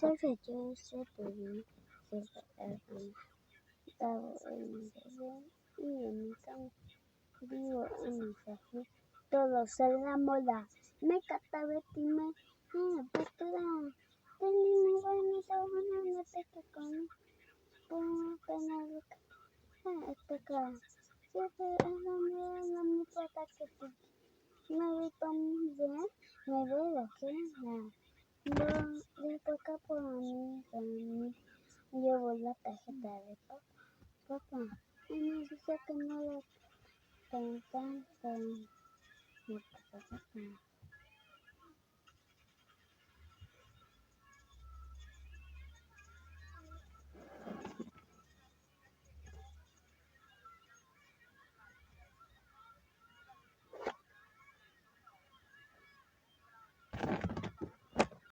Siempre yo siempre vi, siempre estaba en mi bebé y en mi cama. Vivo en mi jardín, todo se enamora. Me cata betime, pekla. Teni mi bonita, no te que con. Pena pekla. Siempre enamora mi pata que tú. Me vi también, me ve la que no, de toca por mí, llevo la tarjeta de papá. Y me dice que no lo tan, no pasa nada.